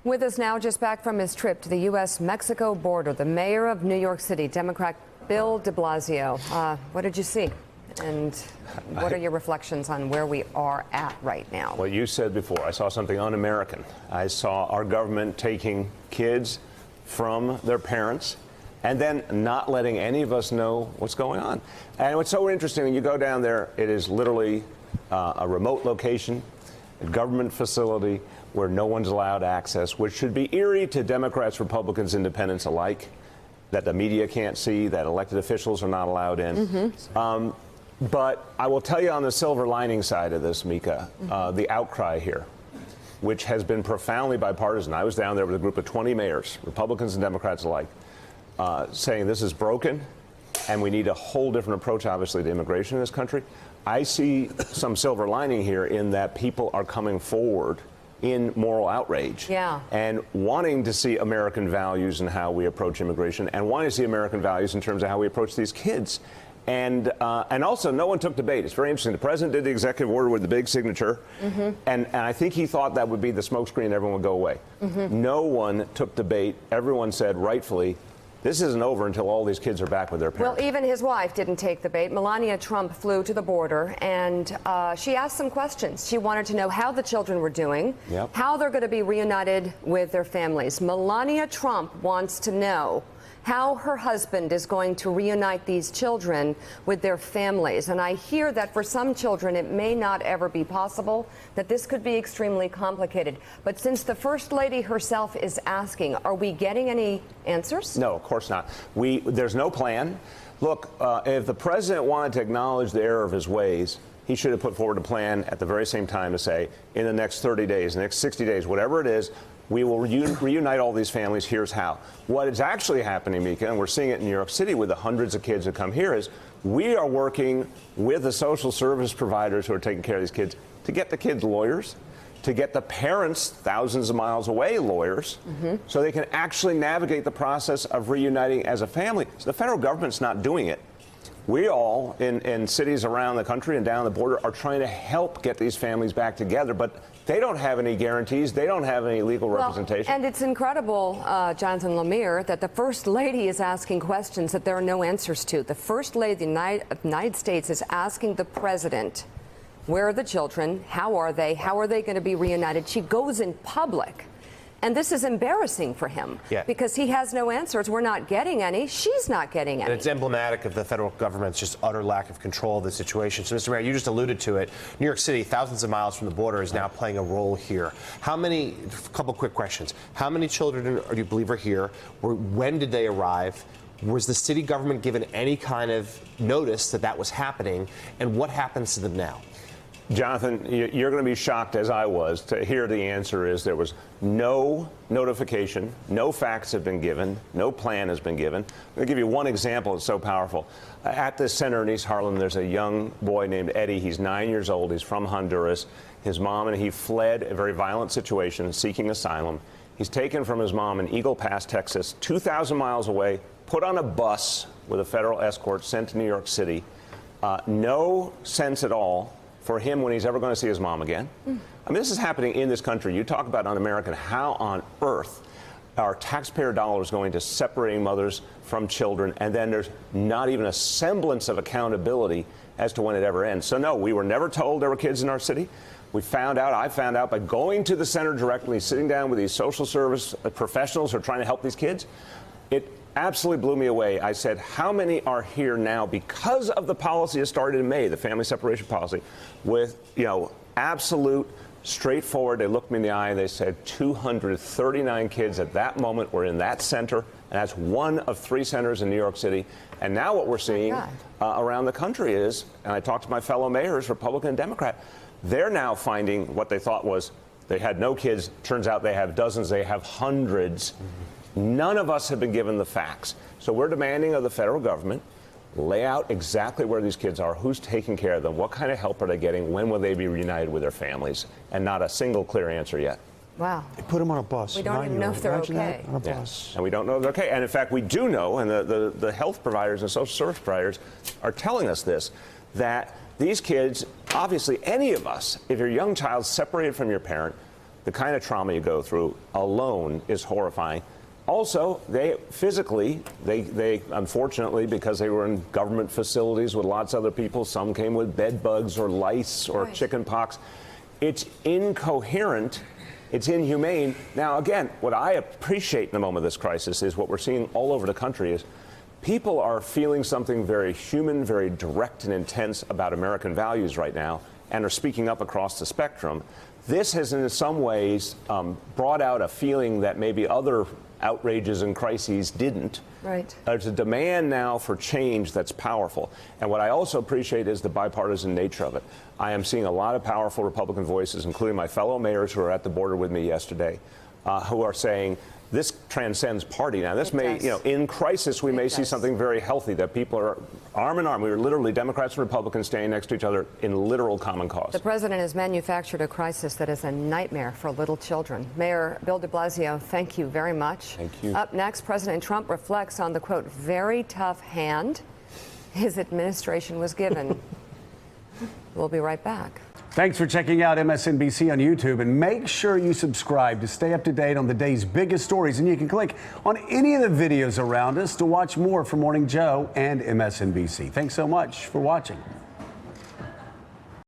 With us now, just back from his trip to the U.S.-Mexico border, the mayor of New York City, Democrat Bill de Blasio. What did you see? And what are your reflections on where we are at right now? Well, you said before, I saw something un-American. I saw our government taking kids from their parents and then not letting any of us know what's going on. And what's so interesting, when you go down there, it is literally a remote location, a government facility where no one's allowed access, which should be eerie to Democrats, Republicans, Independents alike, that the media can't see, that elected officials are not allowed in. But I will tell you on the silver lining side of this, Mika, the outcry here, which has been profoundly bipartisan. I was down there with a group of 20 mayors, Republicans and Democrats alike, saying this is broken and we need a whole different approach, obviously, to immigration in this country. I see some silver lining here in that people are coming forward in moral outrage and wanting to see American values in how we approach immigration and wanting to see American values in terms of how we approach these kids. And also, no one took debate. It's very interesting. The president did the executive order with the big signature, and I think he thought that would be the smokescreen and everyone would go away. No one took debate. Everyone said, rightfully, this isn't over until all these kids are back with their parents. Well, even his wife didn't take the bait. Melania Trump flew to the border, and she asked some questions. She wanted to know how the children were doing, how they're going to be reunited with their families. Melania Trump wants to know how her husband is going to reunite these children with their families. And I hear that for some children, it may not ever be possible, that this could be extremely complicated. But since the First Lady herself is asking, are we getting any answers? No, of course not. There's no plan. Look, if the president wanted to acknowledge the error of his ways, he should have put forward a plan at the very same time to say, in the next 30 days, the next 60 days, whatever it is, we will reunite all these families. Here's how. What is actually happening, Mika, and we're seeing it in New York City with the hundreds of kids that come here, is we are working with the social service providers who are taking care of these kids to get the kids lawyers, to get the parents thousands of miles away lawyers, so they can actually navigate the process of reuniting as a family. So the federal government's not doing it. We all, in cities around the country and down the border, are trying to help get these families back together, but they don't have any guarantees. They don't have any legal representation. And it's incredible, Jonathan Lemire, that the First Lady is asking questions that there are no answers to. The First Lady of the United States is asking the president, where are the children? How are they? How are they going to be reunited? She goes in public. And this is embarrassing for him because he has no answers. We're not getting any. She's not getting any. And it's emblematic of the federal government's just utter lack of control of the situation. So, Mr. Mayor, you just alluded to it. New York City, thousands of miles from the border, is now playing a role here. A couple quick questions. How many children do you believe are here? When did they arrive? Was the city government given any kind of notice that that was happening? And what happens to them now? Jonathan, you're going to be shocked, as I was, to hear the answer is there was no notification, no facts have been given, no plan has been given. I'm going to give you one example. It's so powerful. At this center in East Harlem, there's a young boy named Eddie. He's 9 years old. He's from Honduras. His mom and he fled a very violent situation, seeking asylum. He's taken from his mom in Eagle Pass, Texas, 2,000 miles away, put on a bus with a federal escort, sent to New York City. No sense at all for him when he's ever going to see his mom again. I mean, this is happening in this country. You talk about un-American. How on earth are taxpayer dollars going to separating mothers from children, and then there's not even a semblance of accountability as to when it ever ends? So no, we were never told there were kids in our city. I found out by going to the center directly, sitting down with these social service professionals who are trying to help these kids. It absolutely blew me away. I said, how many are here now because of the policy that started in May, the family separation policy, with, absolute straightforward. They looked me in the eye and they said 239 kids at that moment were in that center, and that's one of 3 centers in New York City. And now what we're seeing around the country is, and I talked to my fellow mayors, Republican and Democrat, they're now finding what they thought was they had no kids. Turns out they have dozens, they have hundreds. None of us have been given the facts. So we're demanding of the federal government, lay out exactly where these kids are, who's taking care of them, what kind of help are they getting, when will they be reunited with their families, and not a single clear answer yet. Wow. They put them on a bus. We don't even know if they're okay. On a bus. And we don't know if they're okay. And in fact, we do know, and the health providers and social service providers are telling us this, that these kids, obviously any of us, if your young child's separated from your parent, the kind of trauma you go through alone is horrifying. Also, they physically, they unfortunately, because they were in government facilities with lots of other people, some came with bed bugs or lice or chicken pox. It's incoherent. It's inhumane. Now, again, what I appreciate in the moment of this crisis is what we're seeing all over the country is people are feeling something very human, very direct and intense about American values right now and are speaking up across the spectrum. This has, in some ways, brought out a feeling that maybe other outrages and crises didn't. Right. There's a demand now for change that's powerful. And what I also appreciate is the bipartisan nature of it. I am seeing a lot of powerful Republican voices, including my fellow mayors who were at the border with me yesterday, who are saying this transcends party. Now, this may, in crisis, we may see something very healthy, that people are arm in arm. We were literally Democrats and Republicans standing next to each other in literal common cause. The president has manufactured a crisis that is a nightmare for little children. Mayor Bill de Blasio, thank you very much. Thank you. Up next, President Trump reflects on the, quote, very tough hand his administration was given. We'll be right back. Thanks for checking out MSNBC on YouTube, and make sure you subscribe to stay up to date on the day's biggest stories. And you can click on any of the videos around us to watch more from Morning Joe and MSNBC. Thanks so much for watching.